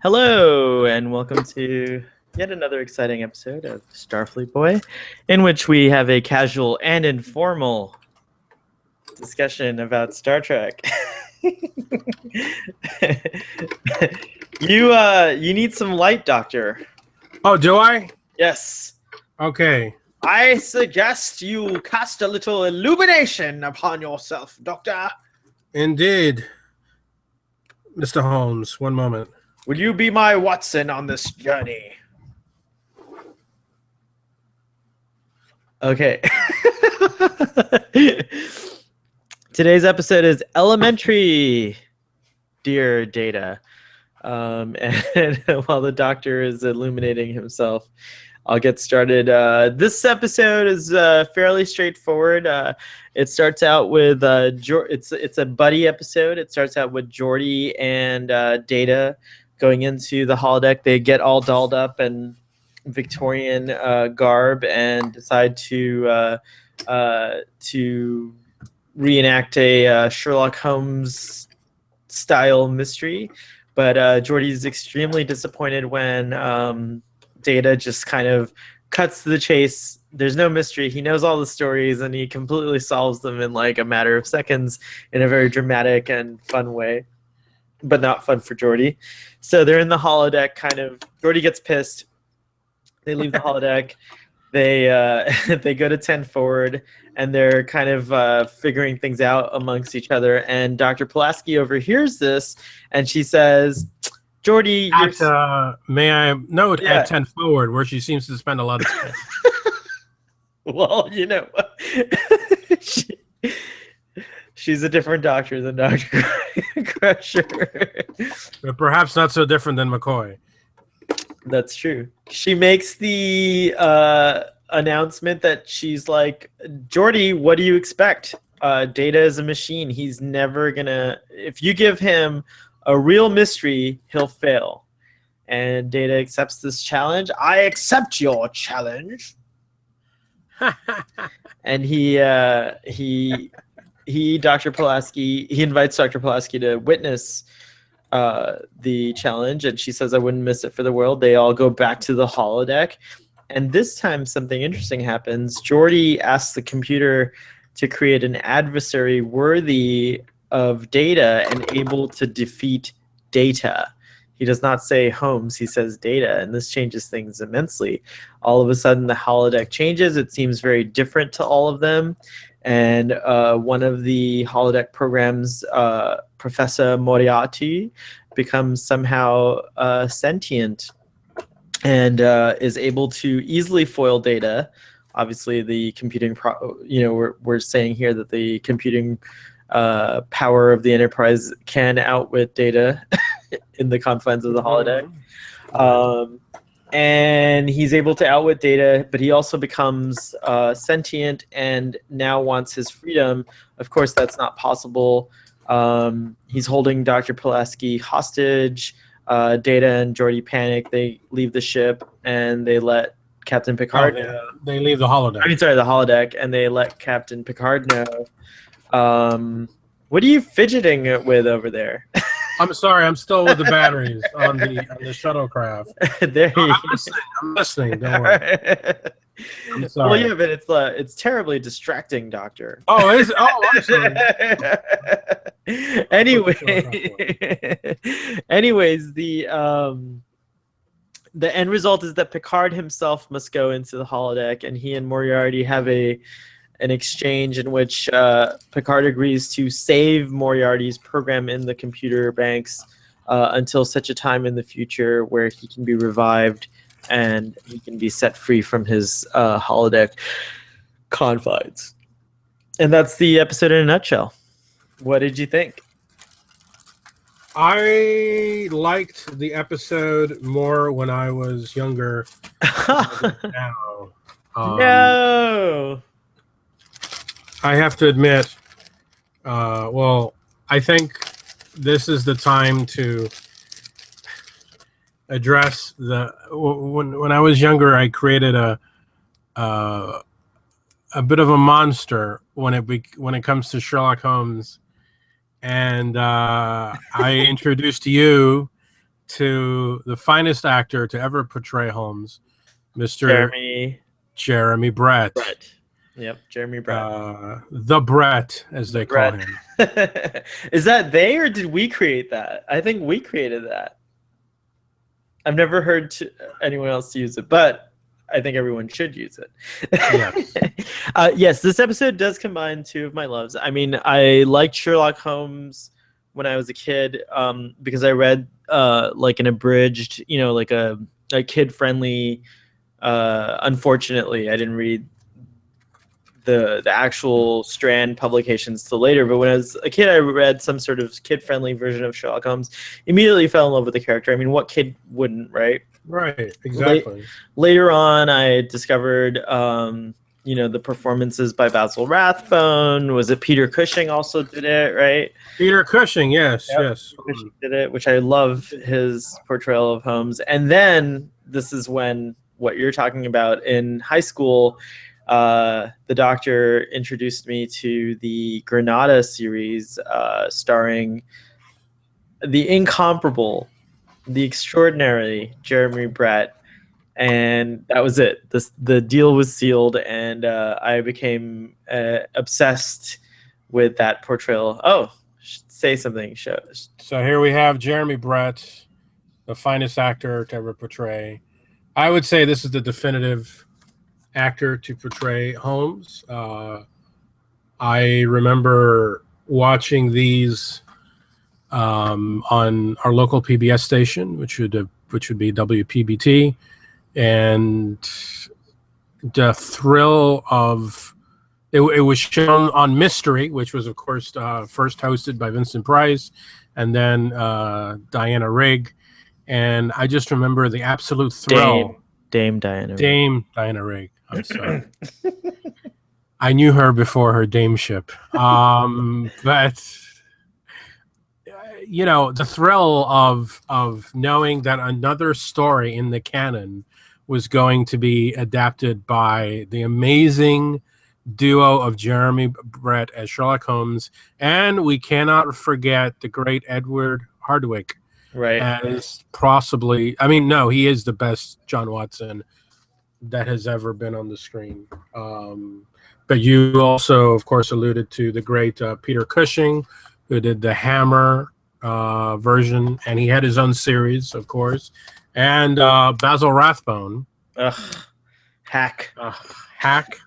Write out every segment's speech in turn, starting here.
Hello, and welcome to yet another exciting episode of Starfleet Boy, in which we have a casual and informal discussion about Star Trek. You need some light, Doctor. Oh, do I? Yes. Okay. I suggest you cast a little illumination upon yourself, Doctor. Indeed. Mr. Holmes, one moment. Will you be my Watson on this journey? Okay. Today's episode is Elementary, dear Data. And while the Doctor is illuminating himself, I'll get started. This episode is fairly straightforward. It starts out with it's a buddy episode. It starts out with Geordi and Data going into the holodeck. They get all dolled up and Victorian garb and decide to reenact a Sherlock Holmes style mystery. But Geordi's extremely disappointed when Data just kind of cuts to the chase. There's no mystery. He knows all the stories and he completely solves them in like a matter of seconds in a very dramatic and fun way, but not fun for Geordi. So they're in the holodeck kind of. Geordi gets pissed. They leave the holodeck. They go to 10 forward and they're kind of figuring things out amongst each other. And Dr. Pulaski overhears this and she says, Geordi, may I note at 10 forward where she seems to spend a lot of time. Well, you know, she's a different doctor than Dr. Crusher. But perhaps not so different than McCoy. That's true. She makes the announcement that she's like, Geordi, what do you expect? Data is a machine. He's never gonna, if you give him a real mystery, he'll fail. And Data accepts this challenge. I accept your challenge. And Dr. Pulaski, he invites Dr. Pulaski to witness the challenge, and she says, I wouldn't miss it for the world. They all go back to the holodeck. And this time something interesting happens. Geordi asks the computer to create an adversary worthy of Data and able to defeat Data. He does not say Holmes, he says Data, and this changes things immensely. All of a sudden the holodeck changes. It seems very different to all of them. And one of the holodeck programs, Professor Moriarty, becomes somehow sentient and is able to easily foil Data. Obviously the computing, we're saying here that the computing power of the Enterprise can outwit Data in the confines of the holodeck. And he's able to outwit Data, but he also becomes sentient and now wants his freedom. Of course, that's not possible. He's holding Dr. Pulaski hostage. Data and Geordi panic. They leave the ship and they let Captain Picard know. They leave the holodeck. The holodeck, and they let Captain Picard know. What are you fidgeting with over there? I'm sorry, I'm still with the batteries on the shuttlecraft. I'm listening. Don't worry. I'm sorry. Well, yeah, but it's terribly distracting, Doctor. Oh, it is. Oh, I'm sorry. Anyways, the end result is that Picard himself must go into the holodeck, and he and Moriarty have an exchange in which Picard agrees to save Moriarty's program in the computer banks until such a time in the future where he can be revived and he can be set free from his holodeck confines. And that's the episode in a nutshell. What did you think? I liked the episode more when I was younger than now. No! I have to admit, I think this is the time to address when I was younger, I created a bit of a monster when it comes to Sherlock Holmes, and I introduced you to the finest actor to ever portray Holmes, Mr. Jeremy Brett. Yep, Jeremy Brett. The Brett, as they call him. Is that they, or did we create that? I think we created that. I've never heard anyone else use it, but I think everyone should use it. Yes. Yes, this episode does combine two of my loves. I mean, I liked Sherlock Holmes when I was a kid because I read like an abridged, like a kid-friendly. Unfortunately, I didn't read the actual Strand publications till later, but when I was a kid, I read some sort of kid-friendly version of Sherlock Holmes. Immediately fell in love with the character. I mean, what kid wouldn't, right? Right, exactly. Later on, I discovered, the performances by Basil Rathbone. Was it Peter Cushing also did it, right? Peter Cushing, yes, yes. Cushing did it, which I love his portrayal of Holmes. And then this is when what you're talking about in high school. The doctor introduced me to the Granada series starring the incomparable, the extraordinary Jeremy Brett, and that was it. The deal was sealed, and I became obsessed with that portrayal. Oh, say something. So here we have Jeremy Brett, the finest actor to ever portray. I would say this is the definitive actor to portray Holmes. I remember watching these on our local PBS station, which would be WPBT, and the thrill of it was shown on Mystery, which was of course first hosted by Vincent Price, and then Diana Rigg, and I just remember the absolute thrill. Dame Diana Rigg. I'm sorry. I knew her before her dameship. But the thrill of knowing that another story in the canon was going to be adapted by the amazing duo of Jeremy Brett as Sherlock Holmes, and we cannot forget the great Edward Hardwicke. Right. As possibly, he is the best John Watson that has ever been on the screen. But you also, of course, alluded to the great Peter Cushing, who did the Hammer version, and he had his own series, of course. And Basil Rathbone. Hack.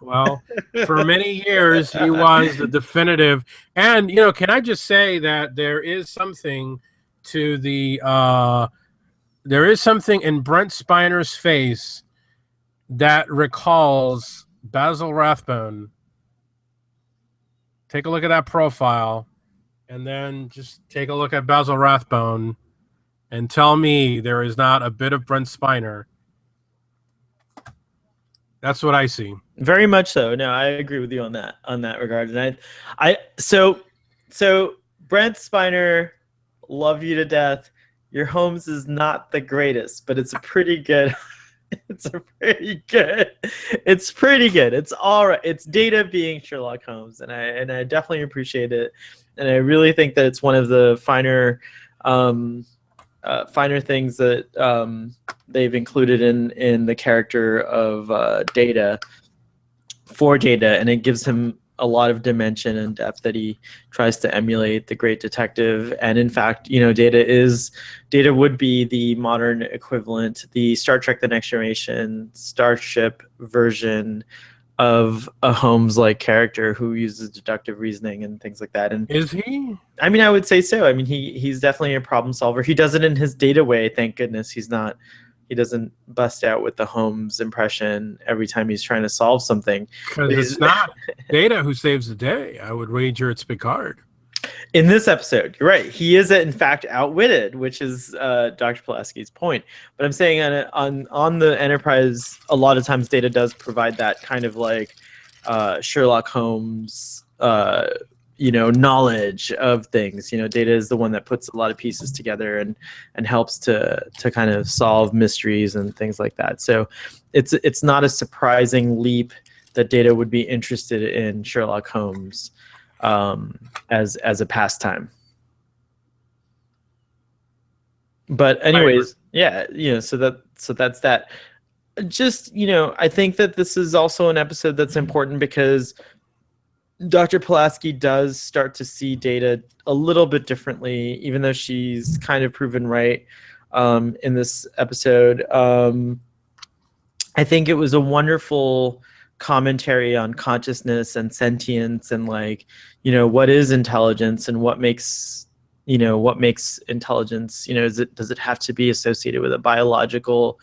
Well, for many years, he was the definitive. And, can I just say that there is something to there is something in Brent Spiner's face that recalls Basil Rathbone. Take a look at that profile, and then just take a look at Basil Rathbone, and tell me there is not a bit of Brent Spiner. That's what I see. Very much so. No, I agree with you on that regard. And so Brent Spiner, love you to death. Your Holmes is not the greatest, but it's a pretty good. It's pretty good. It's all right. It's Data being Sherlock Holmes, and I definitely appreciate it. And I really think that it's one of the finer things that they've included in the character of Data for Data, and it gives him a lot of dimension and depth that he tries to emulate the great detective. And in fact, Data would be the modern equivalent, the Star Trek The Next Generation Starship version of a Holmes-like character who uses deductive reasoning and things like that. And is he? I mean, I would say so. I mean, he's definitely a problem solver. He does it in his Data way. Thank goodness he doesn't bust out with the Holmes impression every time he's trying to solve something. Because it's not Data who saves the day. I would wager it's Picard. In this episode, you're right. He is, in fact, outwitted, which is Dr. Pulaski's point. But I'm saying on the Enterprise, a lot of times Data does provide that kind of like Sherlock Holmes knowledge of things. Data is the one that puts a lot of pieces together and helps to kind of solve mysteries and things like that. So it's not a surprising leap that Data would be interested in Sherlock Holmes as a pastime. But anyways, yeah, so that's that. Just, I think that this is also an episode that's important because Dr. Pulaski does start to see Data a little bit differently, even though she's kind of proven right in this episode. I think it was a wonderful commentary on consciousness and sentience and what is intelligence and what makes intelligence. Does it have to be associated with a biological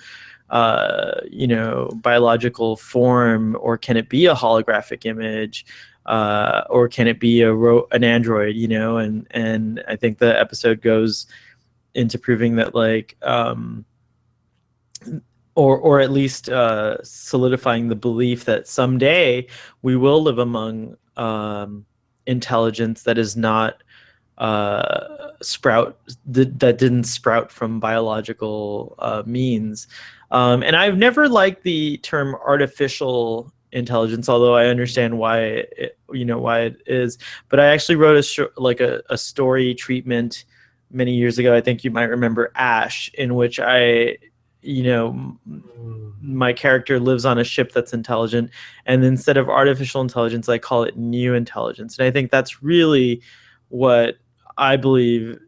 biological form, or can it be a holographic image, or can it be an android? And I think the episode goes into proving that or at least solidifying the belief that someday we will live among intelligence that is not that didn't sprout from biological means. And I've never liked the term artificial intelligence, although I understand why it is. But I actually wrote a story treatment many years ago. I think you might remember Ash, in which my character lives on a ship that's intelligent, and instead of artificial intelligence, I call it new intelligence. And I think that's really what I believe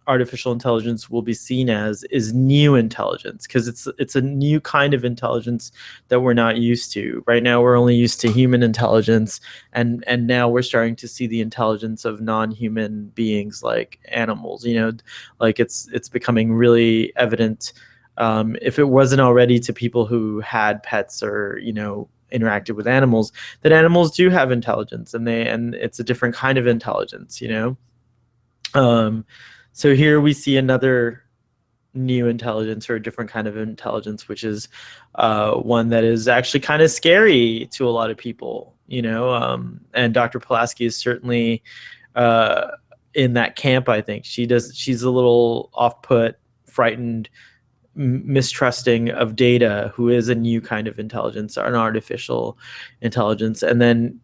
artificial intelligence will be seen as, is new intelligence, because it's a new kind of intelligence that we're not used to. Right now we're only used to human intelligence, and now we're starting to see the intelligence of non-human beings like animals. It's becoming really evident, if it wasn't already to people who had pets or interacted with animals, that animals do have intelligence, and it's a different kind of intelligence. So here we see another new intelligence, or a different kind of intelligence, which is one that is actually kind of scary to a lot of people. And Dr. Pulaski is certainly in that camp. I think she's a little off-put, frightened, mistrusting of Data, who is a new kind of intelligence, or an artificial intelligence. And then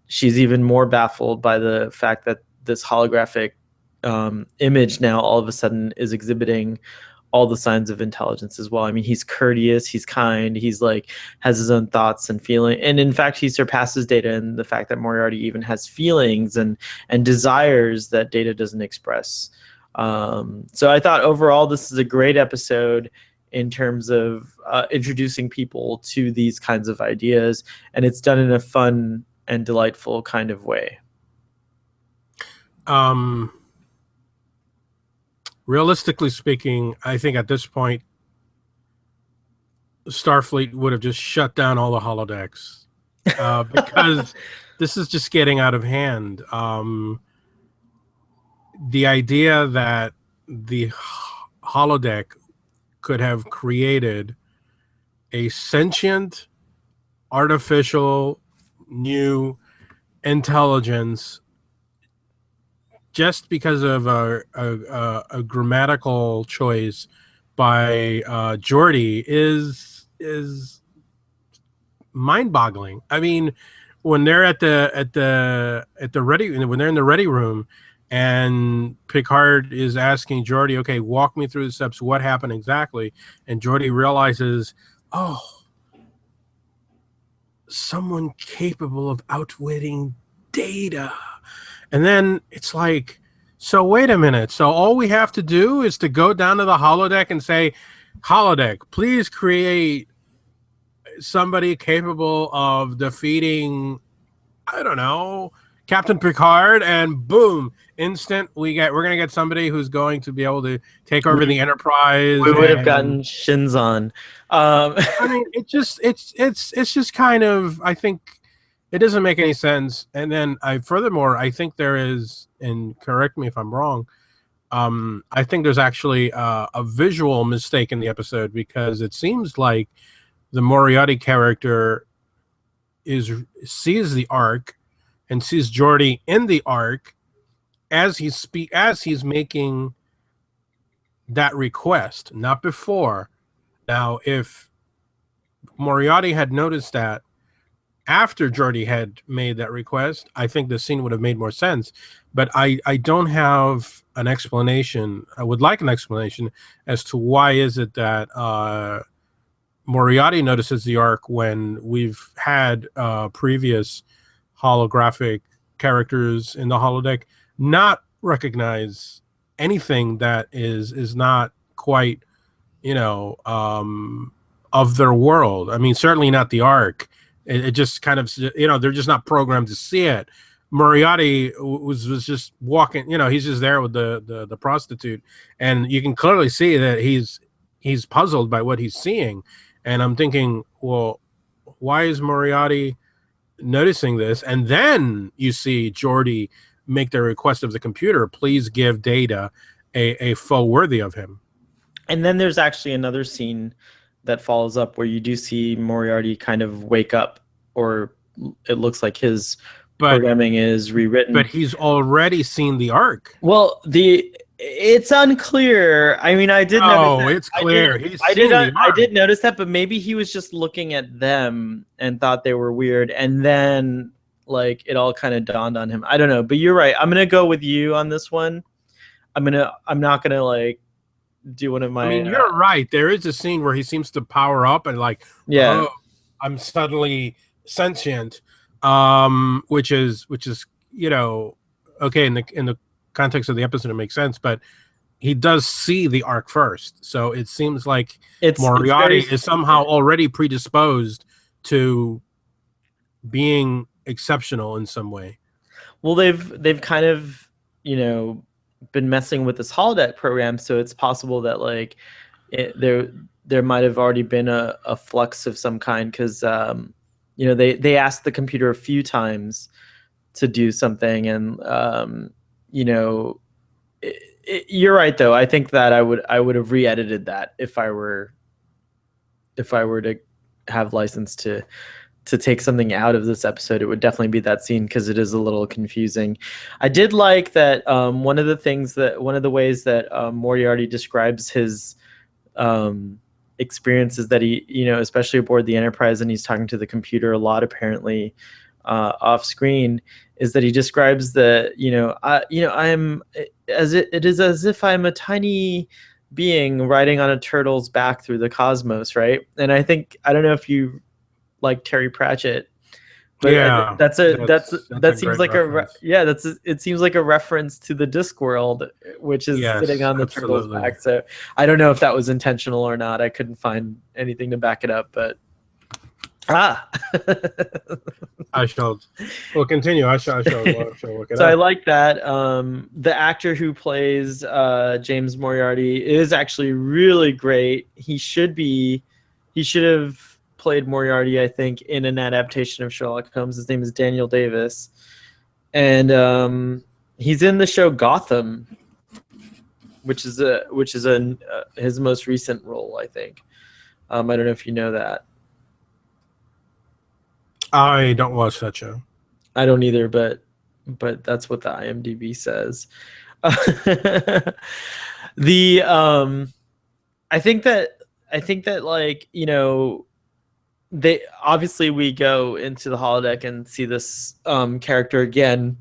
she's even more baffled by the fact that this holographic image now all of a sudden is exhibiting all the signs of intelligence as well. I mean, he's courteous, he's kind, he's has his own thoughts and feeling, and in fact he surpasses Data in the fact that Moriarty even has feelings and desires that Data doesn't express. So I thought overall this is a great episode in terms of introducing people to these kinds of ideas, and it's done in a fun and delightful kind of way. Realistically speaking, I think at this point Starfleet would have just shut down all the holodecks, because this is just getting out of hand. The idea that the holodeck could have created a sentient, artificial, new intelligence just because of a grammatical choice by Geordi is mind-boggling. I mean, when they're when they're in the ready room, and Picard is asking Geordi, okay, walk me through the steps. What happened exactly? And Geordi realizes, oh, someone capable of outwitting Data. And then it's like, so wait a minute. So all we have to do is to go down to the holodeck and say, holodeck, please create somebody capable of defeating, I don't know, Captain Picard, and boom, instant we're gonna get somebody who's going to be able to take over the Enterprise. We would have gotten Shinzon. I mean, it's just kind of, I think it doesn't make any sense. And then furthermore, I think there is, and correct me if I'm wrong, I think there's actually a visual mistake in the episode, because it seems like the Moriarty character sees the Ark and sees Geordi in the Ark as he's making that request, not before. Now, if Moriarty had noticed that, after Geordi had made that request, I think the scene would have made more sense. But I don't have an explanation. I would like an explanation as to why is it that Moriarty notices the arc when we've had previous holographic characters in the holodeck not recognize anything that is not quite, you know, of their world. I mean, certainly not the arc. It just kind of, you know, they're just not programmed to see it. Moriarty was just walking, you know, he's just there with the prostitute, and you can clearly see that he's puzzled by what he's seeing. And I'm thinking, well, why is Moriarty noticing this? And then you see Geordi make the request of the computer, please give Data a foe worthy of him. And then there's actually another scene that follows up where you do see Moriarty kind of wake up, or it looks like his programming is rewritten. But he's already seen the arc. Well, it's unclear. I mean, I did notice that. It's clear. I did notice that, but maybe he was just looking at them and thought they were weird, and then like it all kind of dawned on him. I don't know, but you're right. I'm gonna go with you on this one. I'm not gonna like do one of my. I mean, you're right. There is a scene where he seems to power up and like, yeah, oh, I'm suddenly sentient, which is you know, okay, in the context of the episode it makes sense, but he does see the arc first, so it seems like Moriarty is somehow already predisposed to being exceptional in some way. Well, they've kind of, you know, been messing with this holodeck program, so it's possible that like there might have already been a flux of some kind, because you know, they asked the computer a few times to do something, and you know, you're right though. I think that I would have re-edited that if I were to have license to take something out of this episode. It would definitely be that scene, because it is a little confusing. I did like that one of the ways that Moriarty describes his experiences that he, you know, especially aboard the Enterprise, and he's talking to the computer a lot apparently off screen, is that he describes the, you know, I'm it is as if I'm a tiny being riding on a turtle's back through the cosmos, right? And I think, I don't know if you like Terry Pratchett, but yeah, that seems like it seems like a reference to the Discworld, which is sitting on the turtle's back. So I don't know if that was intentional or not. I couldn't find anything to back it up, but I shall. We'll continue. I shall look it up. So I like that. The actor who plays James Moriarty is actually really great. He should have played Moriarty, I think, in an adaptation of Sherlock Holmes. His name is Daniel Davis, and he's in the show Gotham, which is his most recent role, I think. I don't know if you know that. I don't watch that show. I don't either, but that's what the IMDb says. I think that like, you know, they obviously, we go into the holodeck and see this character again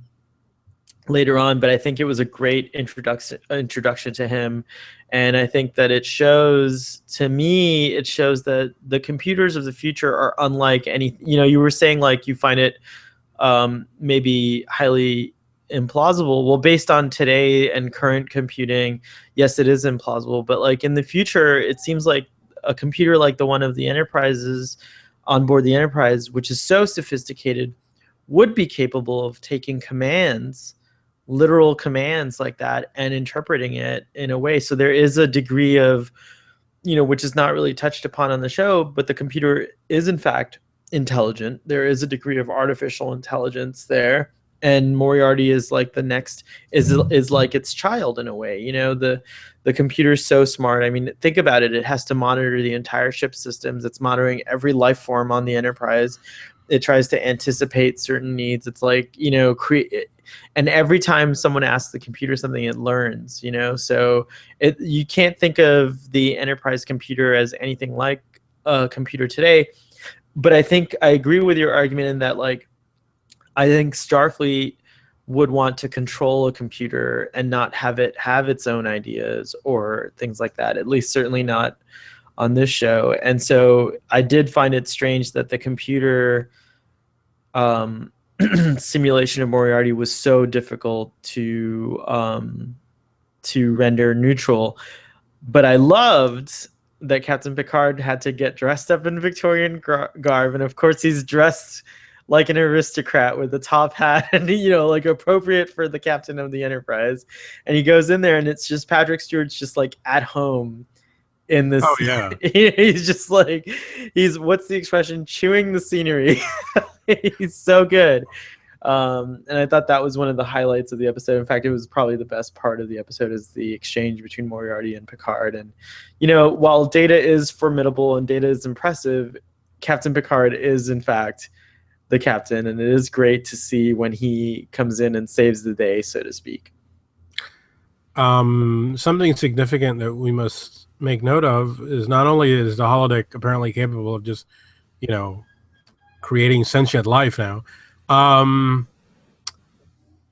later on, but I think it was a great introduction to him. And I think that it shows that the computers of the future are unlike any, you know, you were saying like you find it maybe highly implausible. Well, based on today and current computing, yes, it is implausible, but like in the future, it seems like a computer like the one of the Enterprises on board the Enterprise, which is so sophisticated, would be capable of taking commands, literal commands like that, and interpreting it in a way. So there is a degree of, you know, which is not really touched upon on the show, but the computer is in fact intelligent. There is a degree of artificial intelligence there, and Moriarty is like the next, is like its child in a way. You know, the computer is so smart. I mean, think about it. It has to monitor the entire ship systems. It's monitoring every life form on the Enterprise. It tries to anticipate certain needs. It's like, you know, and every time someone asks the computer something, it learns, you know. So you can't think of the Enterprise computer as anything like a computer today, but I think I agree with your argument in that, like, I think Starfleet would want to control a computer and not have it have its own ideas or things like that, at least certainly not on this show. And so I did find it strange that the computer simulation of Moriarty was so difficult to render neutral. But I loved that Captain Picard had to get dressed up in Victorian garb, and of course he's dressed like an aristocrat with a top hat and, you know, like appropriate for the captain of the Enterprise. And he goes in there and it's just Patrick Stewart's just like at home in this. Oh yeah. He's just like, what's the expression? Chewing the scenery. He's so good. And I thought that was one of the highlights of the episode. In fact, it was probably the best part of the episode, is the exchange between Moriarty and Picard. And, you know, while Data is formidable and Data is impressive, Captain Picard is in fact the captain, and it is great to see when he comes in and saves the day, so to speak. Something significant that we must make note of is not only is the holodeck apparently capable of just, you know, creating sentient life now.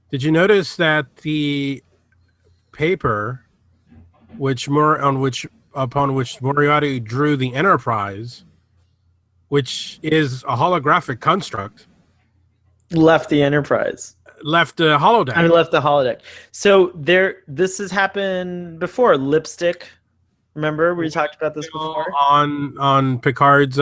Did you notice that the paper upon which Moriarty drew the Enterprise, which is a holographic construct, left the Enterprise, left the holodeck? I mean, left the holodeck. So this has happened before. Lipstick, remember we talked about this before, on Picard's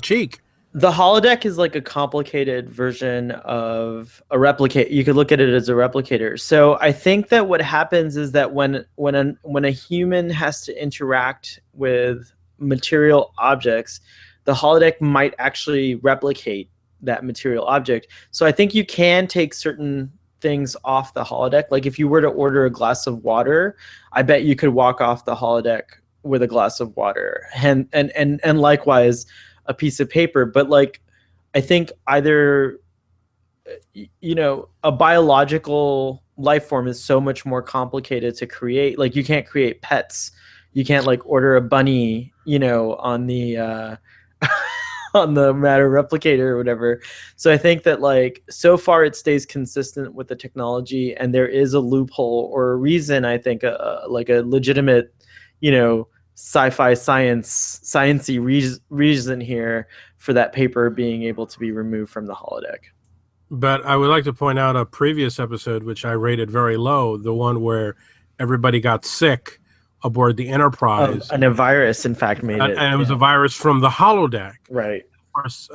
cheek. The holodeck is like a complicated version of a replicate. You could look at it as a replicator. So I think that what happens is that when a human has to interact with material objects, the holodeck might actually replicate that material object. So I think you can take certain things off the holodeck. Like if you were to order a glass of water, I bet you could walk off the holodeck with a glass of water, and likewise a piece of paper. But like, I think either, you know, a biological life form is so much more complicated to create. Like you can't create pets. You can't like order a bunny, you know, on the on the matter replicator or whatever. So I think that like so far it stays consistent with the technology, and there is a loophole or a reason, I think, like a legitimate, you know, sci-fi sciencey reason here for that paper being able to be removed from the holodeck. But I would like to point out a previous episode which I rated very low, the one where everybody got sick aboard the Enterprise. And a virus, in fact, made it. And it was a virus from the holodeck. Right. Of course,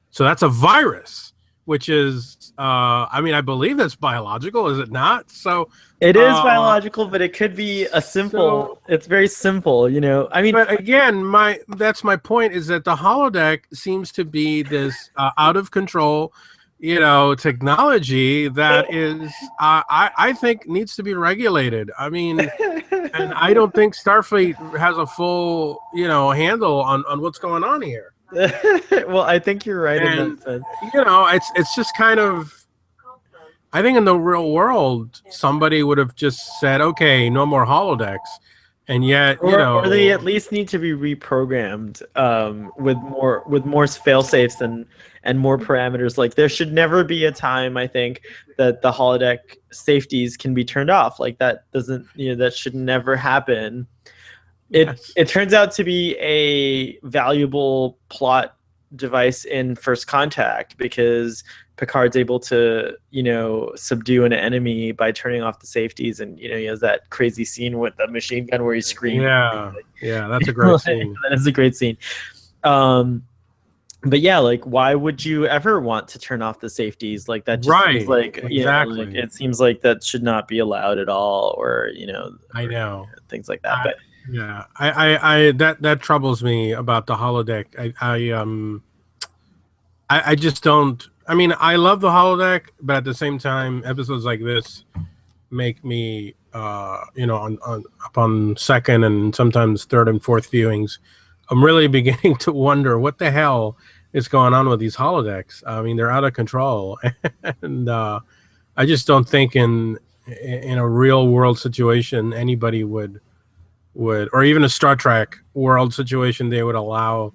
so that's a virus, which is, I mean, I believe that's biological, is it not? So it is biological, but it could be a simple. It's very simple, you know. I mean, but again, that's my point, is that the holodeck seems to be this out of control, you know, technology that is, I think, needs to be regulated. I mean, and I don't think Starfleet has a full, you know, handle on what's going on here. Well, I think you're right in that sense. You know, it's just kind of, I think in the real world, somebody would have just said, okay, no more holodecks. And yet, you know, or they at least need to be reprogrammed with more fail-safes and more parameters. Like there should never be a time, I think, that the holodeck safeties can be turned off. Like that doesn't, you know, that should never happen. It turns out to be a valuable plot device in First Contact, because Picard's able to, you know, subdue an enemy by turning off the safeties, and you know, he has that crazy scene with the machine gun where he screams. Yeah, that's a great scene. That is a great scene. But yeah, like, why would you ever want to turn off the safeties? Like that just seems like, exactly. You know, like, it seems like that should not be allowed at all, or you know, I know, things like that. But yeah, I that troubles me about the holodeck. I just don't. I mean, I love the holodeck, but at the same time, episodes like this make me, you know, upon second and sometimes third and fourth viewings, I'm really beginning to wonder what the hell is going on with these holodecks. I mean, they're out of control, and I just don't think in a real world situation anybody would, or even a Star Trek world situation, they would allow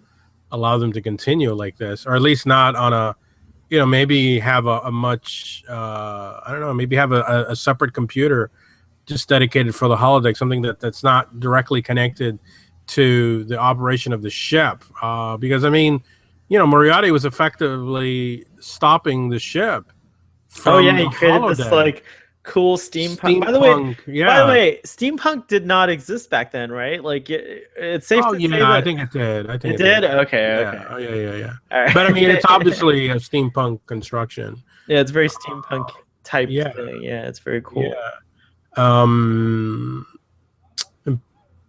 allow them to continue like this, or at least not on a, maybe have a much, I don't know, maybe have a separate computer just dedicated for the holodeck, something that's not directly connected to the operation of the ship. Because, I mean, Moriarty was effectively stopping the ship Oh yeah, from the he created this holodeck. like cool steampunk. Yeah. By the way, steampunk did not exist back then, right? Like it's safe to say I that think it did. I think it did. Okay, Yeah. okay. Oh, yeah. All right. But I mean, it's obviously a steampunk construction. Yeah, it's very steampunk type Yeah. thing. Yeah, it's very cool. Yeah.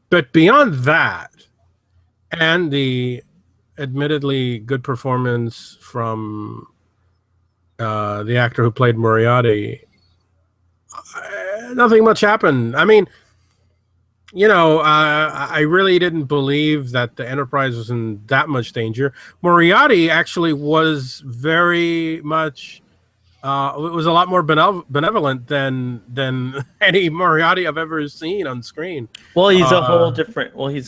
But beyond that, and the admittedly good performance from the actor who played Moriarty, nothing much happened. I mean, I really didn't believe that the Enterprise was in that much danger. Moriarty actually was very much. It was a lot more benevolent than any Moriarty I've ever seen on screen. Well, he's a whole different. Well, he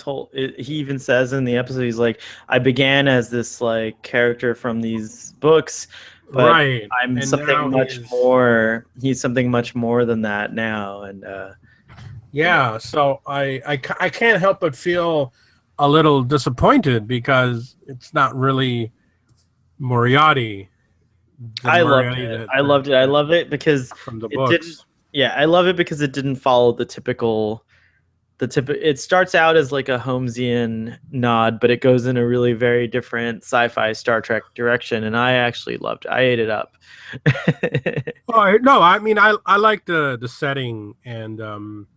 even says in the episode, he's like, I began as this like character from these books, but right. I'm And something much more. He's something much more than that now, and yeah. So I can't help but feel a little disappointed because it's not really Moriarty. I loved it. I love it because from the it books. didn't. Yeah, I love it because it didn't follow the typical. It starts out as like a Holmesian nod, but it goes in a really very different sci-fi Star Trek direction, and I actually loved it. I ate it up. No, I mean I like the setting, and I'm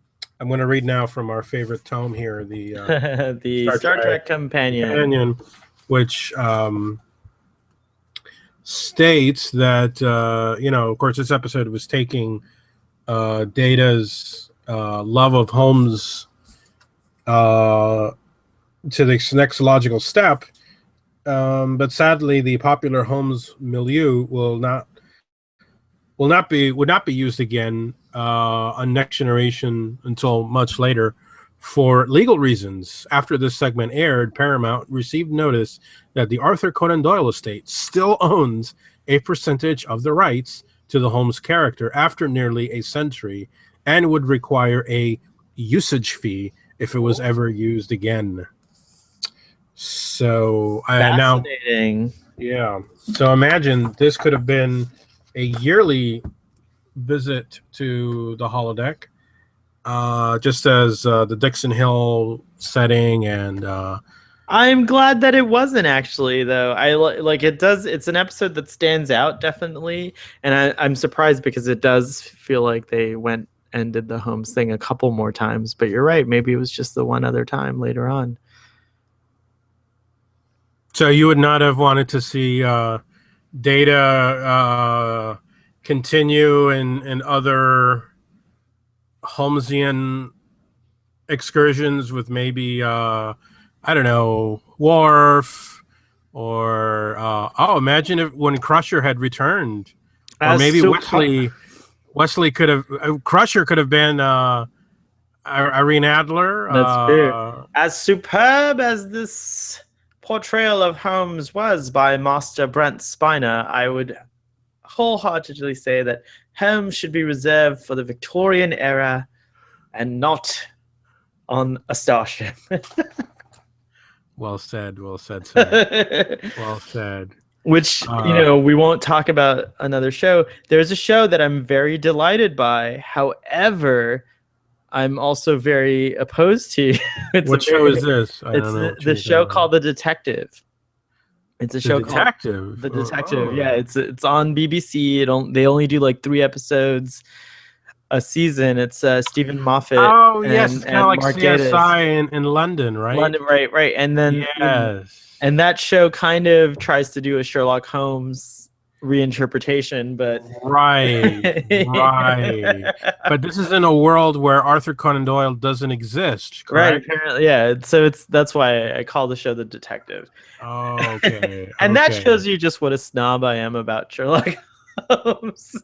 going to read now from our favorite tome here, the the Star Trek Companion, which states that of course this episode was taking Data's love of Holmes to the next logical step, but sadly the popular Holmes milieu would not be used again on Next Generation until much later for legal reasons. After this segment aired, Paramount received notice that the Arthur Conan Doyle estate still owns a percentage of the rights to the Holmes character after nearly a century, and would require a usage fee if it was ever used again. So fascinating. Yeah. So imagine this could have been a yearly visit to the holodeck, just as the Dixon Hill setting, and I'm glad that it wasn't actually, though. I like it does. It's an episode that stands out definitely, and I'm surprised because it does feel like they went and did the Holmes thing a couple more times. But you're right. Maybe it was just the one other time later on. So you would not have wanted to see Data continue in other Holmesian excursions with maybe I don't know, Worf, or imagine if when Crusher had returned, or maybe Wesley could have Crusher could have been Irene Adler. That's fair. As superb as this portrayal of Holmes was by Master Brent Spiner, I would wholeheartedly say that Holmes should be reserved for the Victorian era and not on a starship. Well said, sir. Well said. Which, we won't talk about another show. There's a show that I'm very delighted by. However, I'm also very opposed to. What show is this? It's the show called The Detective. It's a show called The Detective. Yeah, it's on BBC. They only do like 3 episodes a season. It's Stephen Moffat. Oh yes, it's kind of like Mark CSI in London, right? London, right. And then and that show kind of tries to do a Sherlock Holmes reinterpretation, but right. But this is in a world where Arthur Conan Doyle doesn't exist, correct? Right. Apparently, yeah. So that's why I call the show The Detective. Oh, okay. And that shows you just what a snob I am about Sherlock Holmes.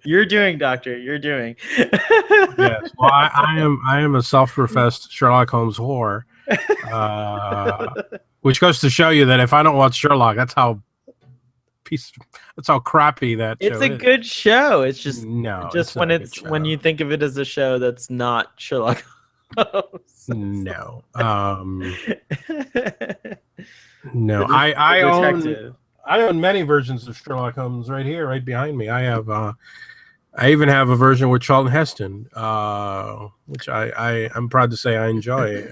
You're doing, Doctor. You're doing. Yes. Well, I am a self-professed Sherlock Holmes whore. Which goes to show you that if I don't watch Sherlock, that's how crappy that It's show a is. good show. It's just No, just not when a good when show. you think of it as a show that's not Sherlock Holmes. No. The No. the detective. I own many versions of Sherlock Holmes right here, right behind me. I have I even have a version with Charlton Heston, which I'm proud to say I enjoy.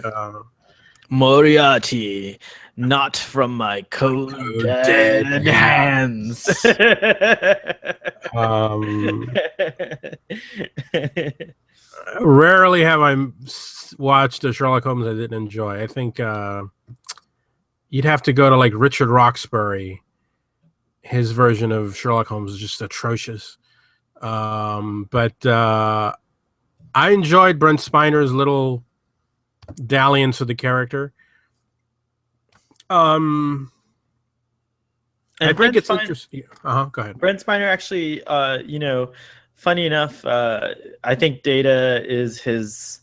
Moriarty, not from my cold dead hands. Um, Rarely have I watched a Sherlock Holmes I didn't enjoy. I think you'd have to go to like Richard Roxbury. His version of Sherlock Holmes is just atrocious. But I enjoyed Brent Spiner's little dalliance with the character. And I think it's interesting. Go ahead. Brent Spiner actually, funny enough, I think Data is his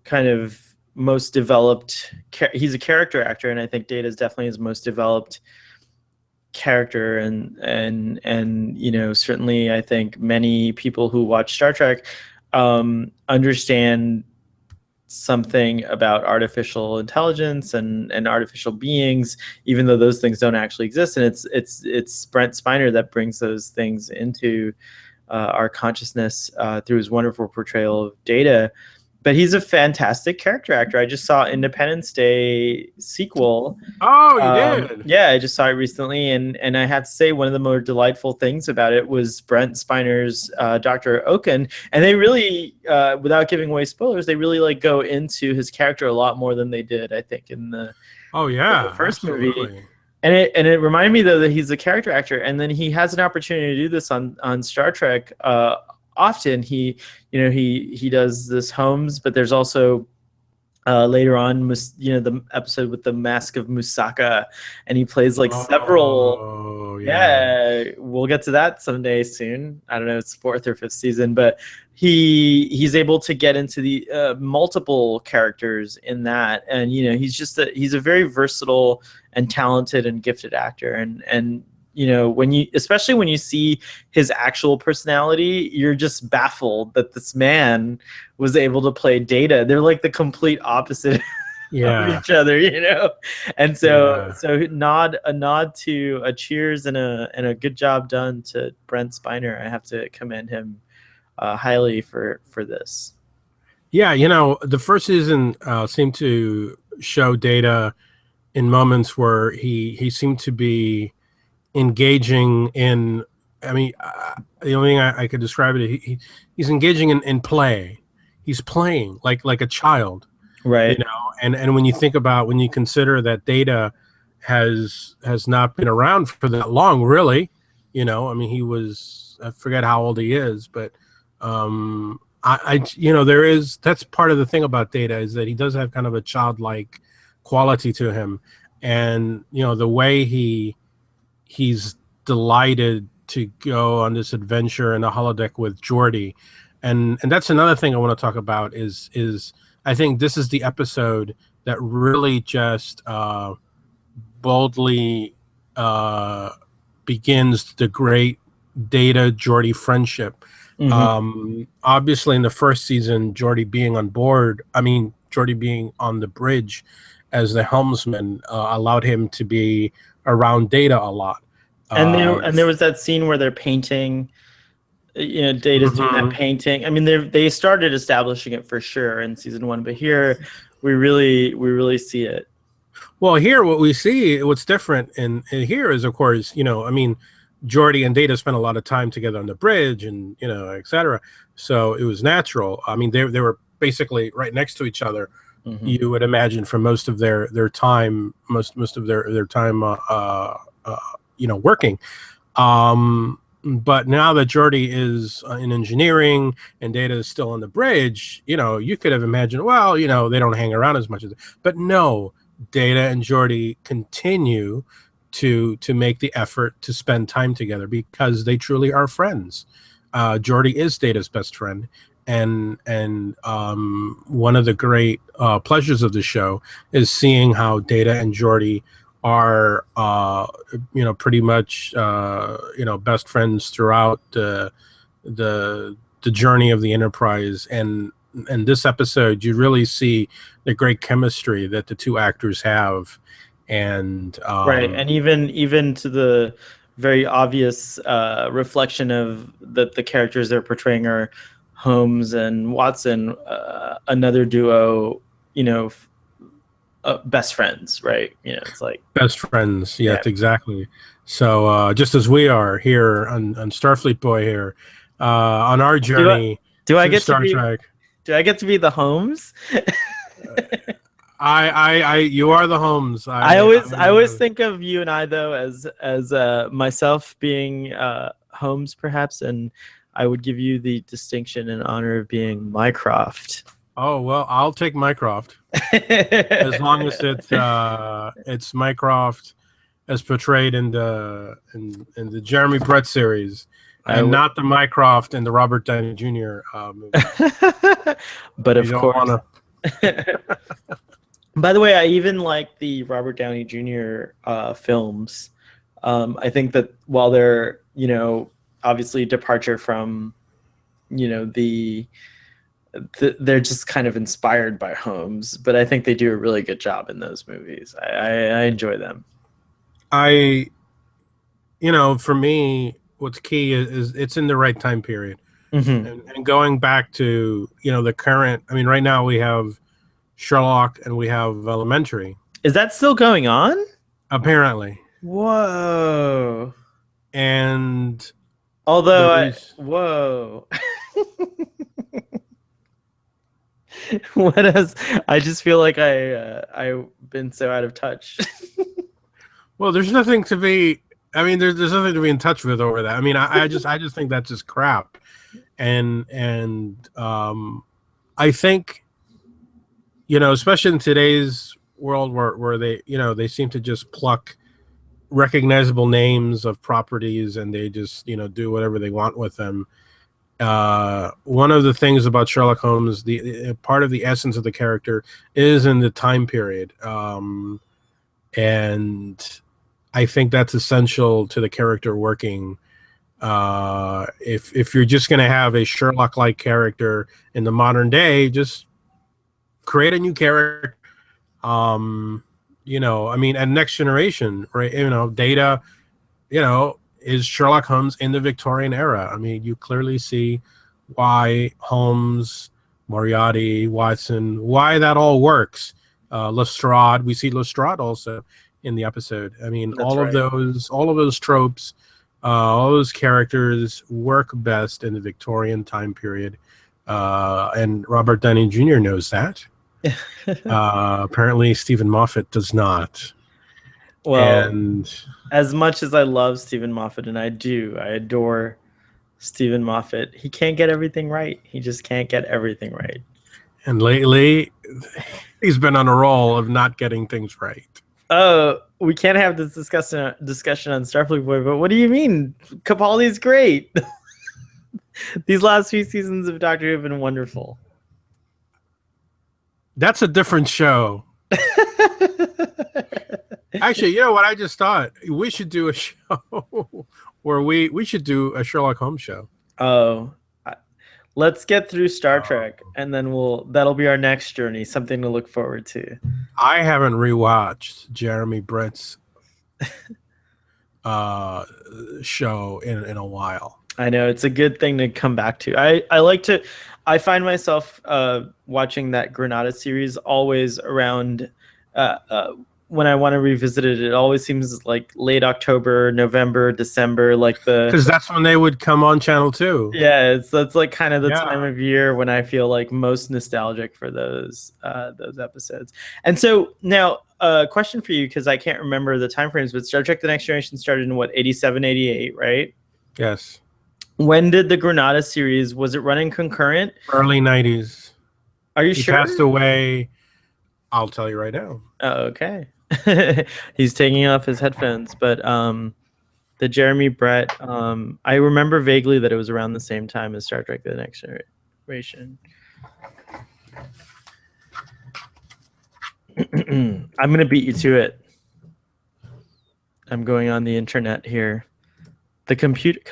kind of most developed. He's a character actor, and I think Data is definitely his most developed character. And certainly, I think many people who watch Star Trek understand something about artificial intelligence and artificial beings, even though those things don't actually exist. And it's Brent Spiner that brings those things into our consciousness through his wonderful portrayal of Data. But he's a fantastic character actor. I just saw Independence Day sequel. Oh, you did? Yeah, I just saw it recently, and I have to say one of the more delightful things about it was Brent Spiner's Dr. Oaken, and they really, without giving away spoilers, they really go into his character a lot more than they did, I think, in the first movie. And it reminded me though that he's a character actor, and then he has an opportunity to do this on Star Trek. Often he does this Holmes, but there's also later on, the episode with the Mask of Musaka, and he plays several. Oh, yeah, we'll get to that someday soon. I don't know, it's 4th or 5th season, but he's able to get into the multiple characters in that, and he's a very versatile and talented and gifted actor, and especially when you see his actual personality, you're just baffled that this man was able to play Data. They're like the complete opposite of each other, And so a nod to a cheers and a good job done to Brent Spiner. I have to commend him highly for this. Yeah, the first season seemed to show Data in moments where he seemed to be engaging in, the only thing I could describe it, he's engaging in play. He's playing like a child, right? And when you consider that Data has not been around for that long, really, he was, I forget how old he is, but that's part of the thing about Data, is that he does have kind of a childlike quality to him, and the way he's delighted to go on this adventure in the holodeck with Geordi. And that's another thing I want to talk about is I think this is the episode that really just boldly begins the great Data Geordi friendship. Mm-hmm. Obviously in the first season, Geordi being on the bridge as the helmsman allowed him to be around Data a lot. And there was that scene where they're painting, Data's doing that painting. I mean, they started establishing it for sure in season 1, but here we really see it. Well, here what's different in here is, of course, Geordi and Data spent a lot of time together on the bridge, and etc. So it was natural. I mean, they were basically right next to each other. Mm-hmm. You would imagine for most of their time, most of their time, working. But now that Geordi is in engineering and Data is still on the bridge, you could have imagined, well, they don't hang around as much but no, Data and Geordi continue to make the effort to spend time together because they truly are friends. Geordi is Data's best friend, one of the great pleasures of the show is seeing how Data and Geordi are pretty much best friends throughout the journey of the Enterprise. And in this episode, you really see the great chemistry that the two actors have. And right, and even to the very obvious reflection of that the characters they're portraying are Holmes and Watson, another duo, best friends, right? It's like best friends. Yes, exactly. So just as we are here on Starfleet Boy here on our journey to Star Trek. Do I get to be the Holmes? You are the Holmes. I always think of you and I though as myself being Holmes perhaps, and I would give you the distinction and honor of being Mycroft. Oh well, I'll take Mycroft as long as it's Mycroft as portrayed in the Jeremy Brett series, and not the Mycroft in the Robert Downey Jr. Movie. But of course. By the way, I even like the Robert Downey Jr. Films. I think that while they're obviously departure from they're just kind of inspired by Holmes, but I think they do a really good job in those movies. I enjoy them. For me, what's key is it's in the right time period. Mm-hmm. And going back to the current. I mean, right now we have Sherlock and we have Elementary. Is that still going on? Apparently. Whoa. And although whoa. What else? I just feel like I've been so out of touch. Well, there's nothing to be. I mean, there's nothing to be in touch with over that. I mean, I just think that's just crap, and I think especially in today's world where they they seem to just pluck recognizable names of properties and they just do whatever they want with them. One of the things about Sherlock Holmes, the part of the essence of the character is in the time period, and I think that's essential to the character working. If you're just going to have a Sherlock-like character in the modern day, just create a new character. I mean, and Next Generation, right? Data, is Sherlock Holmes in the Victorian era. I mean, you clearly see why Holmes, Moriarty, Watson, why that all works. Lestrade, we see Lestrade also in the episode. I mean, all of those tropes, all those characters work best in the Victorian time period. And Robert Downey Jr. knows that. Apparently, Stephen Moffat does not. Well, and as much as I love Stephen Moffat, and I adore Stephen Moffat, he can't get everything right. He just can't get everything right. And lately, he's been on a roll of not getting things right. Oh, we can't have this discussion on Starfleet Boy, but what do you mean? Capaldi's great. These last few seasons of Doctor Who have been wonderful. That's a different show. Actually, you know what I just thought? We should do a show where we should do a Sherlock Holmes show. Oh, let's get through Star Trek, and then that'll be our next journey, something to look forward to. I haven't rewatched Jeremy Brett's show in a while. I know, it's a good thing to come back to. I find myself watching that Granada series always around when I want to revisit it. It always seems like late October, November, December, because that's when they would come on Channel 2. Yeah, that's like kind of the time of year when I feel like most nostalgic for those episodes. And so now a question for you, because I can't remember the time frames, but Star Trek: The Next Generation started in 87, 88, right? Yes. When did the Granada series, was it running concurrent? Early 90s. Are you sure? He passed away. I'll tell you right now. Oh, okay. He's taking off his headphones, but the Jeremy Brett, I remember vaguely that it was around the same time as Star Trek: The Next Generation. situation. I'm gonna beat you to it. I'm going on the internet here. The computer.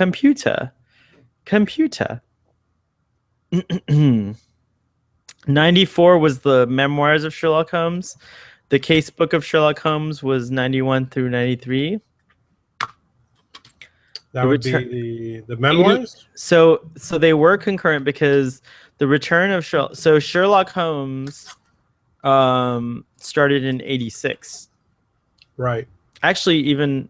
94 was the memoirs of Sherlock Holmes. The case book of Sherlock Holmes was 91 through 93. That would be the memoirs? So they were concurrent because the return of Sherlock Holmes started in 86. Right. Actually, even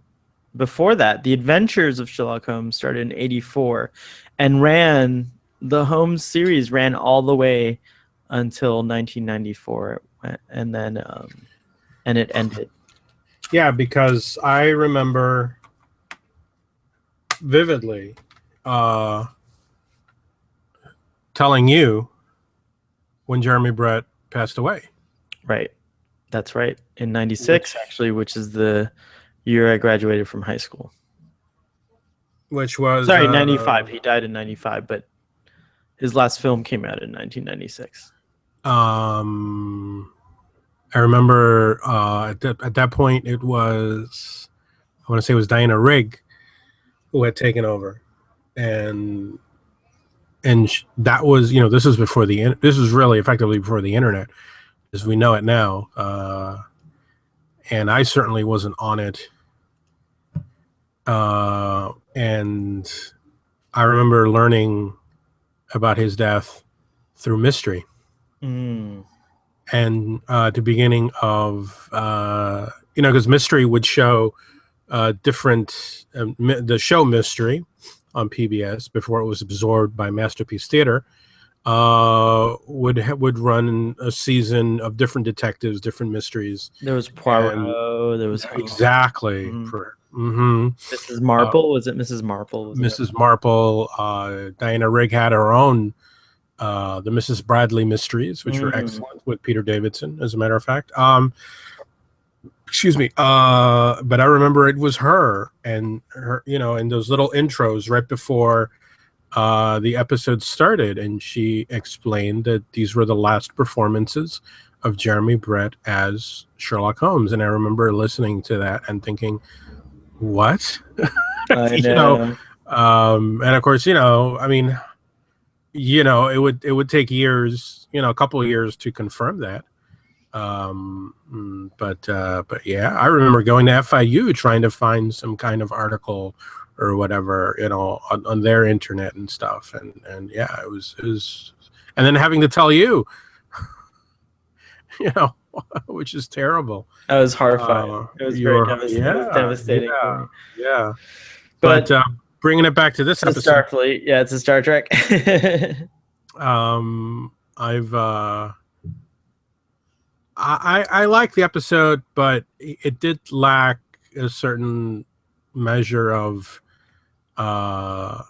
before that, The Adventures of Sherlock Holmes started in 84 and the Holmes series ran all the way until 1994, and then and it ended. Yeah, because I remember vividly telling you when Jeremy Brett passed away. Right. That's right. In 96, actually, which is the year I graduated from high school. Which was... Sorry, 95. He died in 95, but his last film came out in 1996. I remember at that point it was, I want to say it was Diana Rigg who had taken over, and that was, you know, this was before this was really effectively before the internet as we know it now, and I certainly wasn't on it, and I remember learning about his death through Mystery. And the beginning of you know, because Mystery would show different the show Mystery on PBS before it was absorbed by Masterpiece Theater would run a season of different detectives, different mysteries. There was Poirot. There was exactly Mrs. Marple. Was it Mrs. Marple? Mrs. Marple. Diana Rigg had her own. The Mrs. Bradley mysteries, which were excellent with Peter Davidson, as a matter of fact. Excuse me. But I remember it was her and her, you know, and those little intros right before the episode started, and she explained that these were the last performances of Jeremy Brett as Sherlock Holmes. And I remember listening to that and thinking, what? I know. You know, and of course, you know, I mean, you know, it would take years, you know, a couple of years to confirm that. But yeah, I remember going to FIU trying to find some kind of article or whatever, you know, on their internet and stuff. And yeah, it was, and then having to tell you, you know, which is terrible. That was horrifying. It was very devastating. Yeah. But bringing it back to this episode. Starfleet. Yeah, it's a Star Trek. I like the episode, but it did lack a certain measure of, I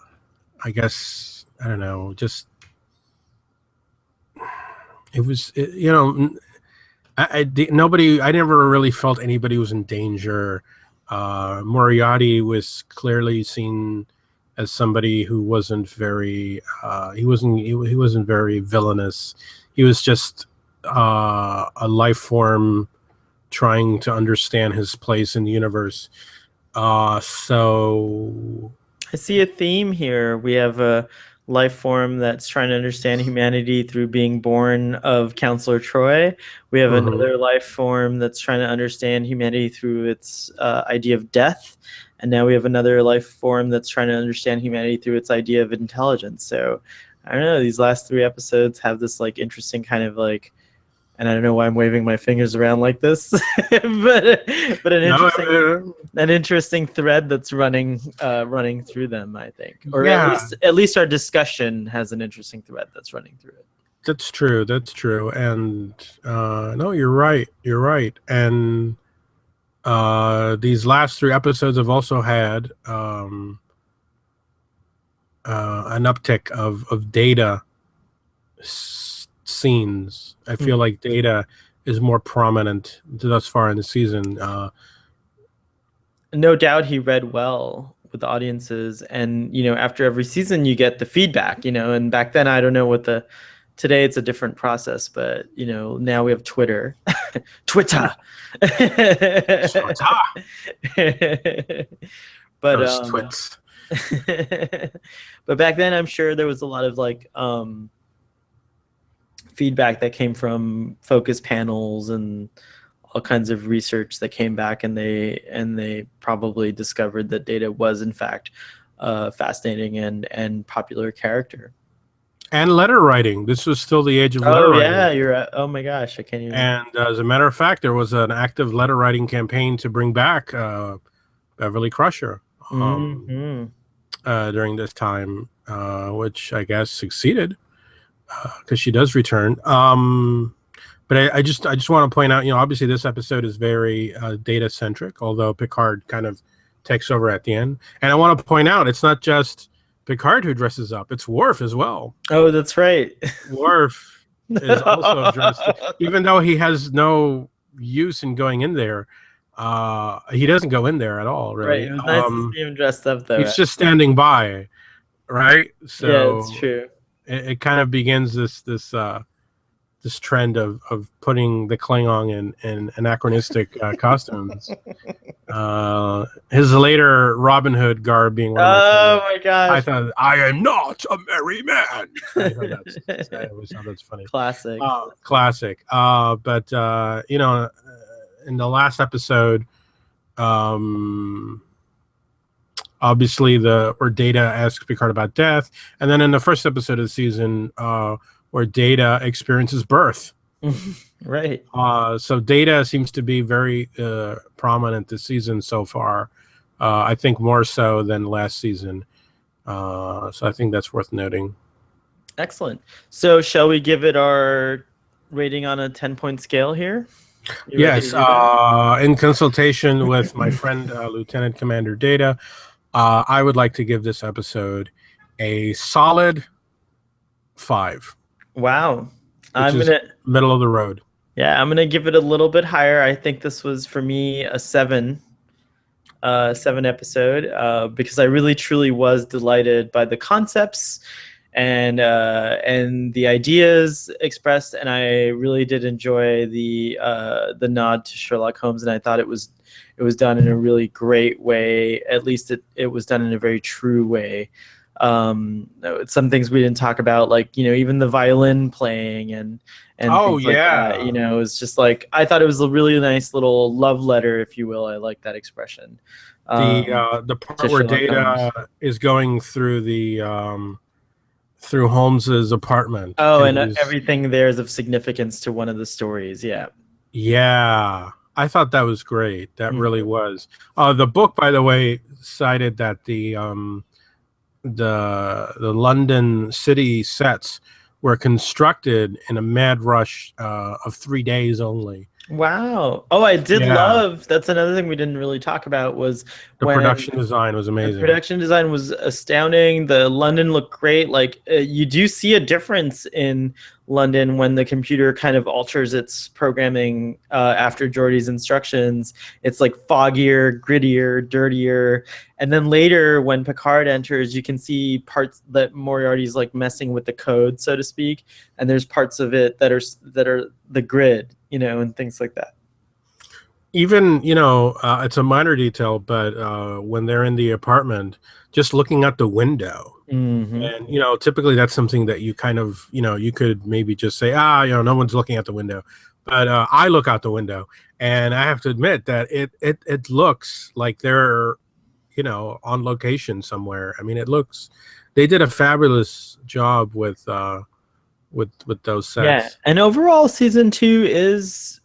guess, I don't know, just, it was, you know, I never really felt anybody was in danger. Moriarty was clearly seen as somebody who wasn't very, he wasn't very villainous. He was just a life form trying to understand his place in the universe. So I see a theme here. We have a life form that's trying to understand humanity through being born of Counselor Troy. We have another life form that's trying to understand humanity through its idea of death. And now we have another life form that's trying to understand humanity through its idea of intelligence. So I don't know, these last 3 episodes have this like interesting kind of like, and I don't know why I'm waving my fingers around like this, but an interesting thread that's running through them, I think, or at least our discussion has an interesting thread that's running through it. That's true. And no, you're right. And these last 3 episodes have also had an uptick of Data scenes. I feel like Data is more prominent thus far in the season. No doubt he read well with the audiences, and after every season you get the feedback, and back then I don't know what today it's a different process, but now we have Twitter. Twitter. But Those twits. but back then I'm sure there was a lot of like feedback that came from focus panels and all kinds of research that came back, and they probably discovered that Data was in fact a fascinating and popular character. And letter writing. This was still the age of letter writing. Yeah, you're right. Oh my gosh, I can't even. And as a matter of fact, there was an active letter writing campaign to bring back Beverly Crusher during this time, which I guess succeeded because she does return. But I just want to point out, obviously this episode is very Data centric, although Picard kind of takes over at the end. And I want to point out, it's not just Picard who dresses up; it's Worf as well. Oh, that's right. Worf is also dressed, even though he has no use in going in there. He doesn't go in there at all, really. Right. It was nice to see him dressed up, though. He's just standing by, right? So yeah, it's true. It kind of begins this trend of putting the Klingon in anachronistic costumes. His later Robin Hood garb being one of my gosh. I thought, I am not a merry man. I always thought that's funny. Classic. Classic. But in the last episode, obviously where Data asks Picard about death, and then in the first episode of the season, where Data experiences birth. Right. So Data seems to be very prominent this season so far. I think more so than last season. So I think that's worth noting. Excellent. So shall we give it our rating on a 10-point scale here? Yes. In consultation with my friend, Lieutenant Commander Data, I would like to give this episode a solid 5. Wow. I'm gonna middle of the road. Yeah, I'm gonna give it a little bit higher. I think this was for me a 7 episode, because I really truly was delighted by the concepts and the ideas expressed, and I really did enjoy the nod to Sherlock Holmes, and I thought it was done in a really great way. At least it was done in a very true way. Some things we didn't talk about, like even the violin playing and things like that, it was just like, I thought it was a really nice little love letter, if you will. I like that expression. The part where Data is going through through Holmes's apartment. And everything there is of significance to one of the stories. Yeah, I thought that was great. That really was. The book, by the way, cited that the London city sets were constructed in a mad rush of 3 days only. Wow. Oh, I did love, that's another thing we didn't really talk about, was the production design was amazing. The production design was astounding. The London looked great. Like you do see a difference in London when the computer kind of alters its programming after Geordi's instructions. It's like foggier, grittier, dirtier. And then later when Picard enters, you can see parts that Moriarty's like messing with the code, so to speak. And there's parts of it that are the grid, and things like that. Even, it's a minor detail, but when they're in the apartment, just looking out the window, and, typically that's something that you kind of, you could maybe just say, no one's looking out the window. But I look out the window, and I have to admit that it looks like they're, on location somewhere. I mean, they did a fabulous job with those sets. Yeah, and overall, season 2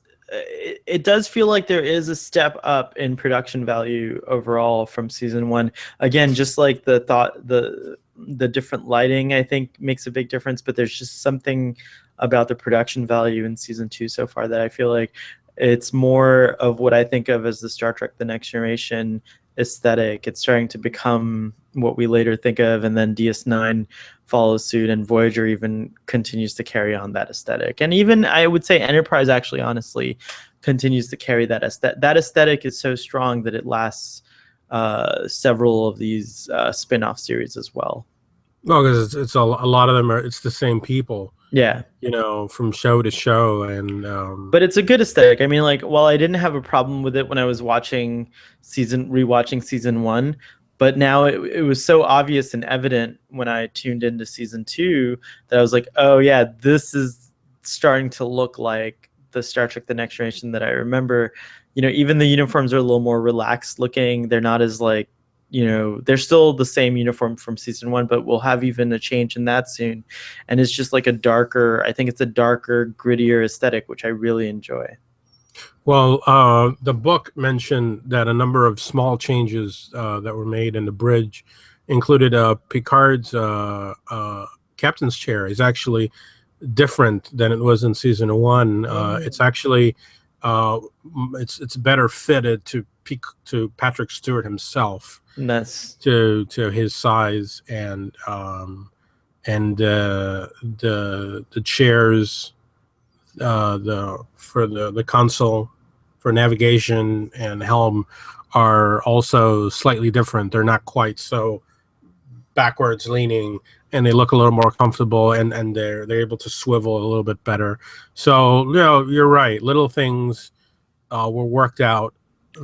it does feel like there is a step up in production value overall from season 1. Again, just like the different lighting, I think, makes a big difference, but there's just something about the production value in season 2 so far that I feel like it's more of what I think of as the Star Trek The Next Generation aesthetic. It's starting to become what we later think of, and then DS9 follows suit, and Voyager even continues to carry on that aesthetic. And even I would say Enterprise actually honestly continues to carry that aesthetic. That aesthetic is so strong that it lasts several of these spin-off series as well. Well, because it's a lot of them are it's the same people, Yeah. from show to show, and But it's a good aesthetic. I mean, like, while I didn't have a problem with it when I was rewatching season one, but now it was so obvious and evident when I tuned into season two that I was like, oh yeah, this is starting to look like the Star Trek: The Next Generation that I remember. Even the uniforms are a little more relaxed looking. They're not as like, they're still the same uniform from season one, but we'll have even a change in that soon. And it's just like I think it's a darker, grittier aesthetic, which I really enjoy. well, the book mentioned that a number of small changes that were made in the bridge included Picard's captain's chair is actually different than it was in season one. It's actually it's better fitted to Patrick Stewart himself. And that's to his size, and the chairs for the console for navigation and helm are also slightly different. They're not quite so backwards leaning, and they look a little more comfortable, and they're able to swivel a little bit better. So you're right, little things were worked out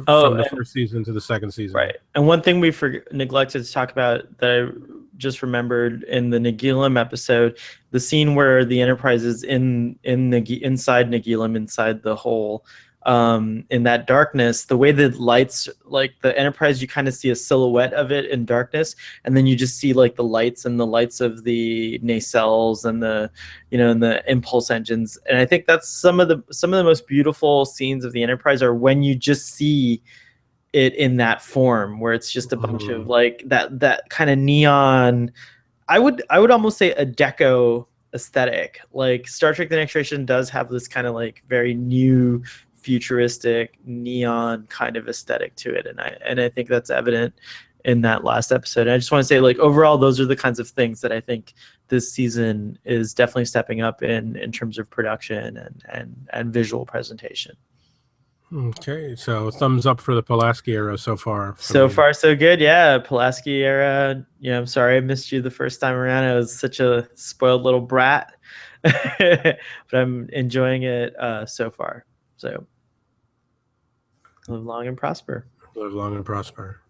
from the first season to the second season. Right. And one thing we neglected to talk about that I just remembered in the Nagilum episode, the scene where the Enterprise is inside Nagilum, inside the hole, in that darkness, the way the lights, like the Enterprise, you kind of see a silhouette of it in darkness, and then you just see like the lights of the nacelles and and the impulse engines. And I think that's some of the most beautiful scenes of the Enterprise are when you just see it in that form, where it's just a bunch of like that kind of neon. I would almost say a deco aesthetic. Like Star Trek: The Next Generation does have this kind of like very new, futuristic neon kind of aesthetic to it, and I think that's evident in that last episode. And I just want to say, like, overall, those are the kinds of things that I think this season is definitely stepping up in terms of production and visual presentation. Okay, so thumbs up for the Pulaski era so far. So far, so good. Yeah, Pulaski era. I'm sorry I missed you the first time around. I was such a spoiled little brat, but I'm enjoying it so far. So live long and prosper. Live long and prosper.